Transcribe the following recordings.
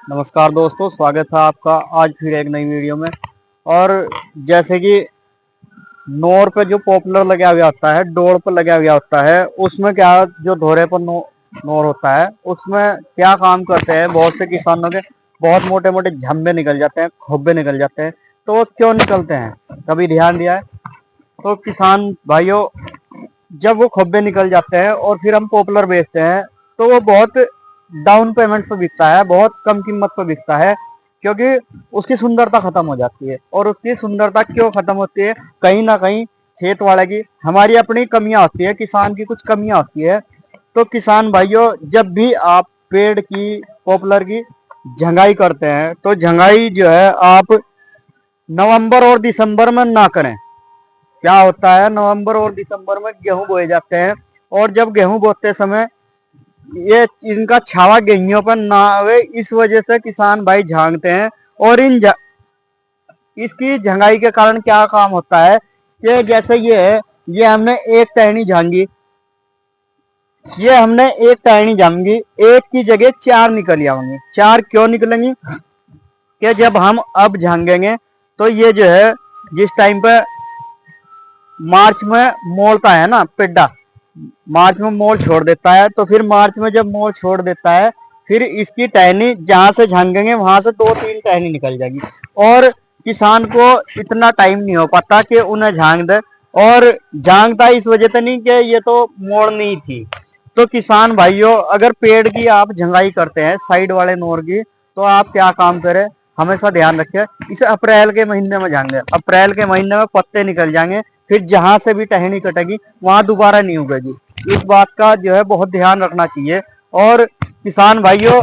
नमस्कार दोस्तों, स्वागत है आपका आज फिर एक नई वीडियो में। और जैसे कि नोर पे जो पॉपुलर लगा हुआ होता है, डोर पर लगा हुआ होता है, उसमें क्या जो धोरे पर नोर होता है उसमें क्या काम करते हैं। बहुत से किसानों के बहुत मोटे मोटे झम्बे निकल जाते हैं, खोब्बे निकल जाते हैं। तो वो क्यों निकलते हैं, कभी ध्यान दिया है? तो किसान भाइयों, जब वो खोब्बे निकल जाते हैं और फिर हम पॉपुलर बेचते हैं तो वो बहुत डाउन पेमेंट पे बिकता है, बहुत कम कीमत पे बिकता है, क्योंकि उसकी सुंदरता खत्म हो जाती है। और उसकी सुंदरता क्यों खत्म होती है? कहीं ना कहीं खेत वाले की, हमारी अपनी कमियां होती है, किसान की कुछ कमियां होती है। तो किसान भाइयों, जब भी आप पेड़ की, पॉपुलर की झंगाई करते हैं तो झंगाई जो है आप नवंबर और दिसंबर में ना करें। क्या होता है, नवंबर और दिसंबर में गेहूं बोए जाते हैं, और जब गेहूं बोते समय ये इनका छावा गेहूं पर ना आवे, इस वजह से किसान भाई झांकते हैं। और इसकी झंगाई के कारण क्या काम होता है कि जैसे ये है, ये हमने एक टहनी झांगी, ये हमने एक टहनी झांगी, एक की जगह चार निकल आएंगी। चार क्यों निकलेंगी? कि जब हम अब झांगेंगे तो ये जो है, जिस टाइम पे मार्च में मोड़ता है ना पेड्डा, मार्च में मोड़ छोड़ देता है, तो फिर मार्च में जब मोड़ छोड़ देता है, फिर इसकी टहनी जहां से झांगेंगे वहां से दो तीन टहनी निकल जाएगी। और किसान को इतना टाइम नहीं हो पाता कि उन्हें झांग दे। और झांगता इस वजह से नहीं कि ये तो मोड़नी थी। तो किसान भाइयों, अगर पेड़ की आप झंगाई करते हैं साइड वाले नोर की, तो आप क्या काम करें, हमेशा ध्यान रखें, इसे अप्रैल के महीने में झांगे। अप्रैल के महीने में पत्ते निकल जाएंगे, फिर जहां से भी टहनी कटेगी वहां दोबारा नहीं उगेगी। इस बात का जो है बहुत ध्यान रखना चाहिए। और किसान भाइयों,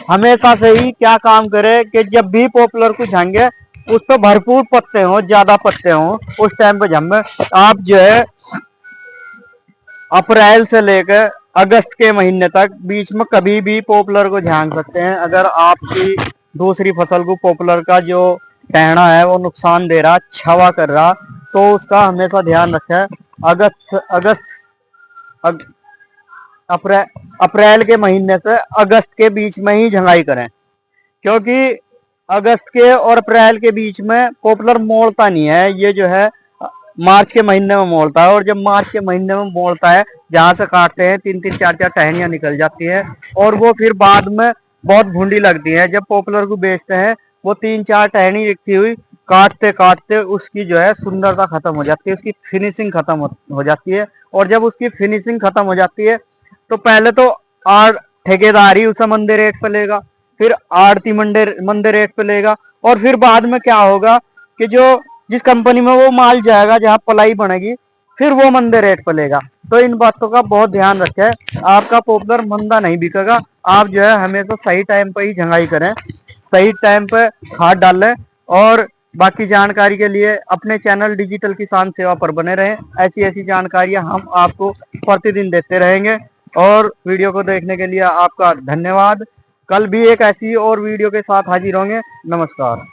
हमेशा से ही क्या काम करे कि जब भी पॉपुलर को झांगे उस पर भरपूर पत्ते हों, ज्यादा पत्ते हों, उस टाइम पे झम्मे। आप जो है अप्रैल से लेकर अगस्त के महीने तक बीच में कभी भी पॉपुलर को झांक सकते हैं। अगर आपकी दूसरी फसल को पॉपुलर का जो टहना है वो नुकसान दे रहा, छावा कर रहा, तो उसका हमेशा ध्यान रखें। अगस्त अगस्त अग, अप्रैल अप्रैल के महीने से अगस्त के बीच में ही झंगाई करें, क्योंकि अगस्त के और अप्रैल के बीच में पॉपुलर मोड़ता नहीं है। ये जो है मार्च के महीने में मोड़ता है, और जब मार्च के महीने में मोड़ता है, जहां से काटते हैं तीन तीन चार चार टहनियां निकल जाती है, और वो फिर बाद में बहुत भूडी लगती है। जब पॉपुलर को बेचते हैं, वो तीन चार टहनी रखी हुई काटते काटते उसकी जो है सुंदरता खत्म हो जाती है, उसकी फिनिशिंग खत्म हो जाती है। और जब उसकी फिनिशिंग खत्म हो जाती है तो पहले तो आड़ ठेकेदार ही उसे मंदे रेट पे लेगा, फिर आड़ती मंदे रेट पे लेगा, और फिर बाद में क्या होगा कि जो जिस कंपनी में वो माल जाएगा, जहां पलाई बनेगी, फिर वो मंदे रेट पे लेगा। तो इन बातों का बहुत ध्यान रखें, आपका पॉपुलर मंदा नहीं बिकेगा। आप जो है हमेशा सही टाइम पे ही झंगाई करें, सही टाइम पे खाद डालें। और बाकी जानकारी के लिए अपने चैनल डिजिटल किसान सेवा पर बने रहें। ऐसी ऐसी जानकारियां हम आपको प्रतिदिन देते रहेंगे। और वीडियो को देखने के लिए आपका धन्यवाद। कल भी एक ऐसी और वीडियो के साथ हाजिर होंगे। नमस्कार।